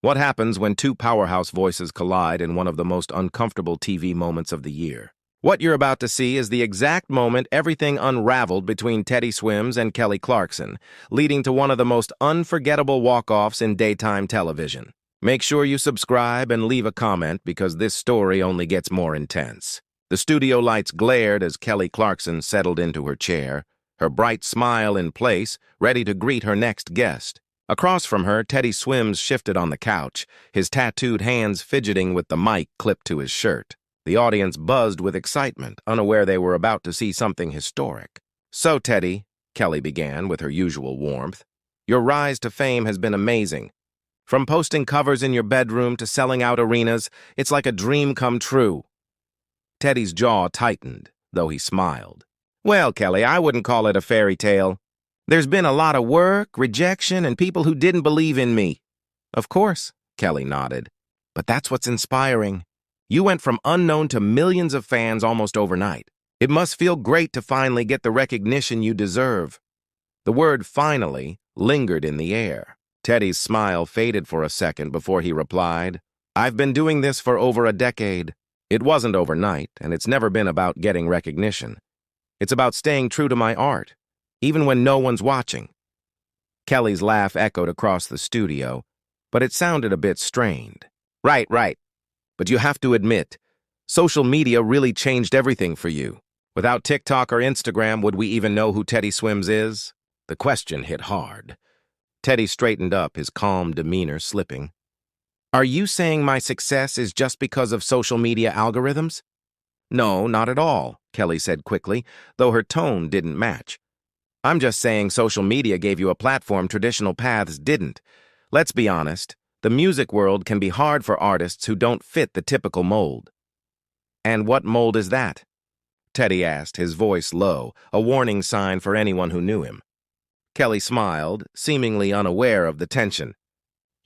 What happens when two powerhouse voices collide in one of the most uncomfortable TV moments of the year? What you're about to see is the exact moment everything unraveled between Teddy Swims and Kelly Clarkson, leading to one of the most unforgettable walk-offs in daytime television. Make sure you subscribe and leave a comment because this story only gets more intense. The studio lights glared as Kelly Clarkson settled into her chair, her bright smile in place, ready to greet her next guest. Across from her, Teddy Swims shifted on the couch, his tattooed hands fidgeting with the mic clipped to his shirt. The audience buzzed with excitement, unaware they were about to see something historic. "So, Teddy," Kelly began with her usual warmth, "your rise to fame has been amazing. From posting covers in your bedroom to selling out arenas, it's like a dream come true." Teddy's jaw tightened, though he smiled. "Well, Kelly, I wouldn't call it a fairy tale. There's been a lot of work, rejection, and people who didn't believe in me." "Of course," Kelly nodded. "But that's what's inspiring. You went from unknown to millions of fans almost overnight. It must feel great to finally get the recognition you deserve." The word "finally" lingered in the air. Teddy's smile faded for a second before he replied, "I've been doing this for over a decade. It wasn't overnight, and it's never been about getting recognition. It's about staying true to my art, even when no one's watching." Kelly's laugh echoed across the studio, but it sounded a bit strained. Right. But you have to admit, social media really changed everything for you. Without TikTok or Instagram, would we even know who Teddy Swims is?" The question hit hard. Teddy straightened up, his calm demeanor slipping. "Are you saying my success is just because of social media algorithms?" "No, not at all," Kelly said quickly, though her tone didn't match. "I'm just saying social media gave you a platform traditional paths didn't. Let's be honest, the music world can be hard for artists who don't fit the typical mold." "And what mold is that?" Teddy asked, his voice low, a warning sign for anyone who knew him. Kelly smiled, seemingly unaware of the tension.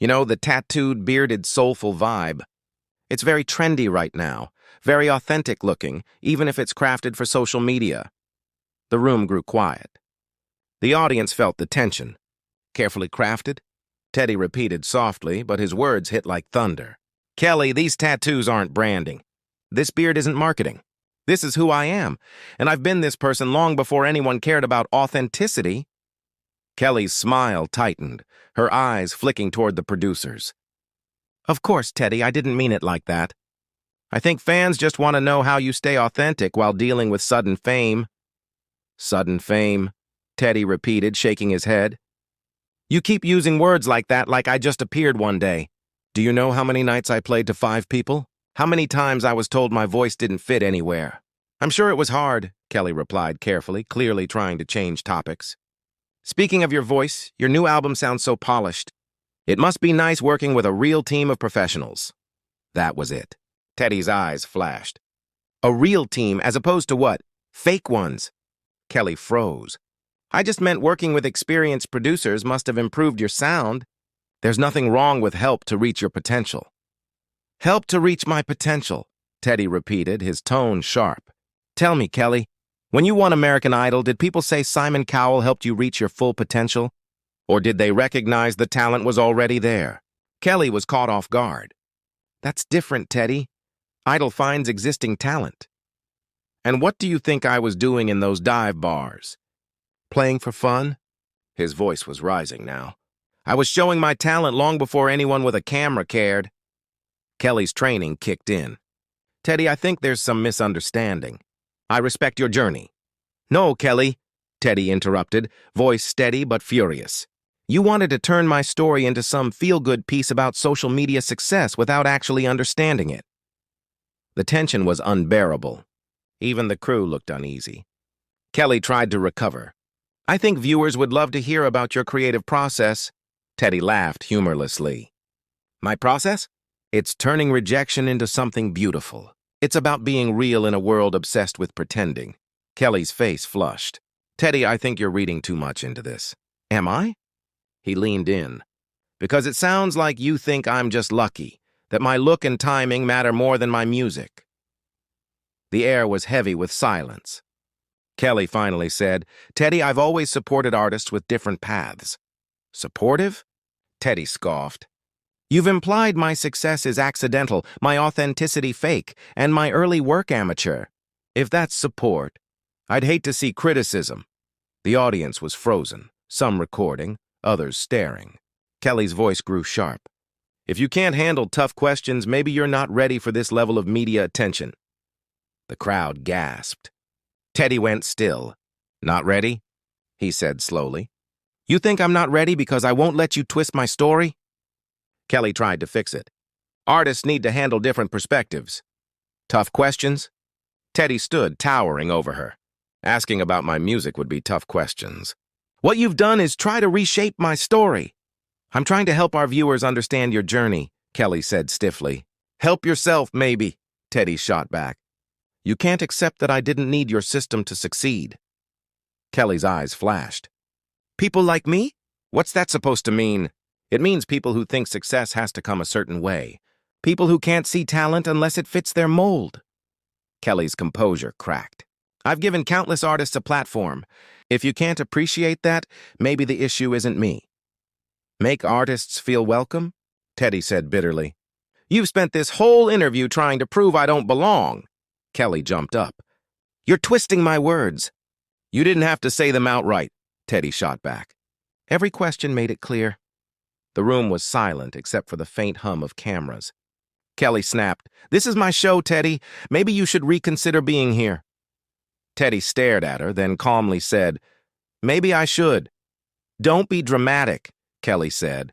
"You know, the tattooed, bearded, soulful vibe. It's very trendy right now, very authentic looking, even if it's crafted for social media." The room grew quiet. The audience felt the tension. "Carefully crafted?" Teddy repeated softly, but his words hit like thunder. "Kelly, these tattoos aren't branding. This beard isn't marketing. This is who I am, and I've been this person long before anyone cared about authenticity." Kelly's smile tightened, her eyes flicking toward the producers. "Of course, Teddy, I didn't mean it like that. I think fans just want to know how you stay authentic while dealing with sudden fame." "Sudden fame," Teddy repeated, shaking his head. "You keep using words like that like I just appeared one day. Do you know how many nights I played to 5 people? How many times I was told my voice didn't fit anywhere?" "I'm sure it was hard," Kelly replied carefully, clearly trying to change topics. "Speaking of your voice, your new album sounds so polished. It must be nice working with a real team of professionals." That was it. Teddy's eyes flashed. "A real team as opposed to what? Fake ones?" Kelly froze. "I just meant working with experienced producers must have improved your sound. There's nothing wrong with help to reach your potential." "Help to reach my potential," Teddy repeated, his tone sharp. "Tell me, Kelly, when you won American Idol, did people say Simon Cowell helped you reach your full potential? Or did they recognize the talent was already there?" Kelly was caught off guard. "That's different, Teddy. Idol finds existing talent." "And what do you think I was doing in those dive bars? Playing for fun?" His voice was rising now. "I was showing my talent long before anyone with a camera cared." Kelly's training kicked in. "Teddy, I think there's some misunderstanding. I respect your journey." "No, Kelly," Teddy interrupted, voice steady but furious. "You wanted to turn my story into some feel-good piece about social media success without actually understanding it." The tension was unbearable. Even the crew looked uneasy. Kelly tried to recover. "I think viewers would love to hear about your creative process." Teddy laughed humorlessly. "My process? It's turning rejection into something beautiful. It's about being real in a world obsessed with pretending." Kelly's face flushed. "Teddy, I think you're reading too much into this." "Am I?" He leaned in. "Because it sounds like you think I'm just lucky, that my look and timing matter more than my music." The air was heavy with silence. Kelly finally said, "Teddy, I've always supported artists with different paths." "Supportive?" Teddy scoffed. You've implied my success is accidental, my authenticity fake, and my early work amateur. If that's support, I'd hate to see criticism. The audience was frozen, some recording, others staring. Kelly's voice grew sharp. If you can't handle tough questions, maybe you're not ready for this level of media attention. The crowd gasped. Teddy went still. Not ready? He said slowly. You think I'm not ready because I won't let you twist my story? Kelly tried to fix it. Artists need to handle different perspectives. Tough questions? Teddy stood, towering over her. Asking about my music would be tough questions. What you've done is try to reshape my story. I'm trying to help our viewers understand your journey, Kelly said stiffly. Help yourself, maybe, Teddy shot back. You can't accept that I didn't need your system to succeed. Kelly's eyes flashed. People like me? What's that supposed to mean? It means people who think success has to come a certain way. People who can't see talent unless it fits their mold. Kelly's composure cracked. I've given countless artists a platform. If you can't appreciate that, maybe the issue isn't me. Make artists feel welcome? Teddy said bitterly. You've spent this whole interview trying to prove I don't belong. Kelly jumped up. You're twisting my words. You didn't have to say them outright, Teddy shot back. Every question made it clear. The room was silent except for the faint hum of cameras. Kelly snapped. This is my show, Teddy. Maybe you should reconsider being here. Teddy stared at her, then calmly said, Maybe I should. Don't be dramatic, Kelly said.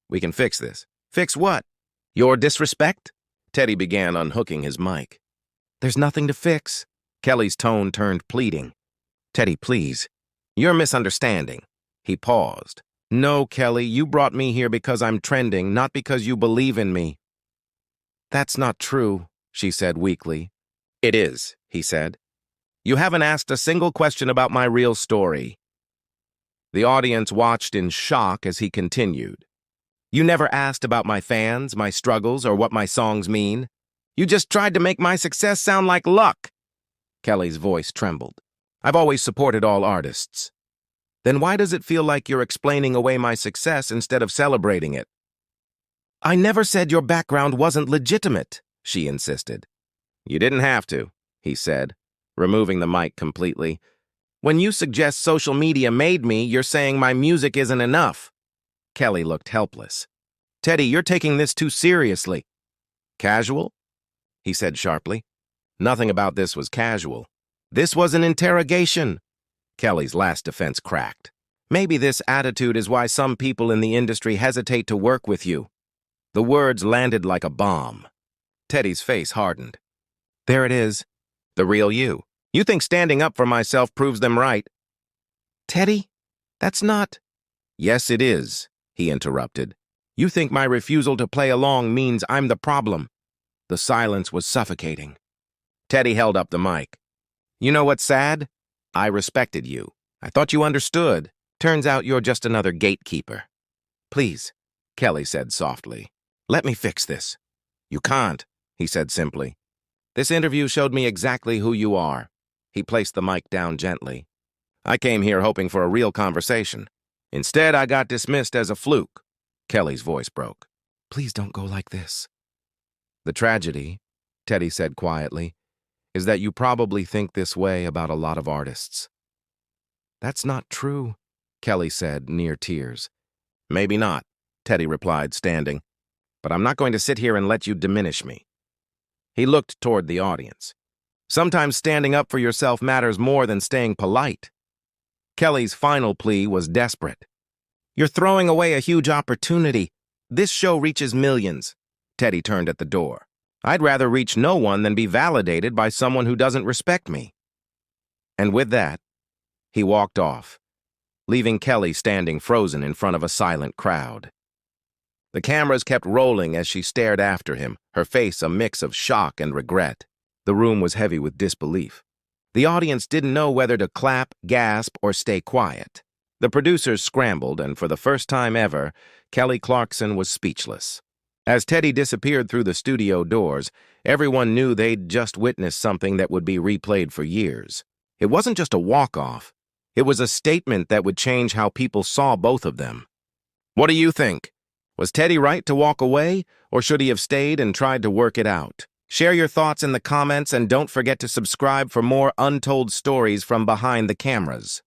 We can fix this. Fix what? Your disrespect? Teddy began unhooking his mic. There's nothing to fix. Kelly's tone turned pleading. Teddy, please. You're misunderstanding. He paused. No, Kelly, you brought me here because I'm trending, not because you believe in me. That's not true, she said weakly. It is, he said. You haven't asked a single question about my real story. The audience watched in shock as he continued. You never asked about my fans, my struggles, or what my songs mean. You just tried to make my success sound like luck. Kelly's voice trembled. I've always supported all artists. Then why does it feel like you're explaining away my success instead of celebrating it? I never said your background wasn't legitimate, she insisted. You didn't have to, he said, removing the mic completely. When you suggest social media made me, you're saying my music isn't enough. Kelly looked helpless. Teddy, you're taking this too seriously. Casual? He said sharply. Nothing about this was casual. This was an interrogation. Kelly's last defense cracked. Maybe this attitude is why some people in the industry hesitate to work with you. The words landed like a bomb. Teddy's face hardened. There it is. The real you. You think standing up for myself proves them right. Teddy, that's not... Yes, it is, he interrupted. You think my refusal to play along means I'm the problem. The silence was suffocating. Teddy held up the mic. You know what's sad? I respected you. I thought you understood. Turns out you're just another gatekeeper. Please, Kelly said softly. Let me fix this. You can't, he said simply. This interview showed me exactly who you are. He placed the mic down gently. I came here hoping for a real conversation. Instead, I got dismissed as a fluke. Kelly's voice broke. Please don't go like this. The tragedy, Teddy said quietly, is that you probably think this way about a lot of artists. That's not true, Kelly said, near tears. Maybe not, Teddy replied, standing. But I'm not going to sit here and let you diminish me. He looked toward the audience. Sometimes standing up for yourself matters more than staying polite. Kelly's final plea was desperate. You're throwing away a huge opportunity. This show reaches millions. Teddy turned at the door. I'd rather reach no one than be validated by someone who doesn't respect me. And with that, he walked off, leaving Kelly standing frozen in front of a silent crowd. The cameras kept rolling as she stared after him, her face a mix of shock and regret. The room was heavy with disbelief. The audience didn't know whether to clap, gasp, or stay quiet. The producers scrambled, and for the first time ever, Kelly Clarkson was speechless. As Teddy disappeared through the studio doors, everyone knew they'd just witnessed something that would be replayed for years. It wasn't just a walk-off. It was a statement that would change how people saw both of them. What do you think? Was Teddy right to walk away, or should he have stayed and tried to work it out? Share your thoughts in the comments and don't forget to subscribe for more untold stories from behind the cameras.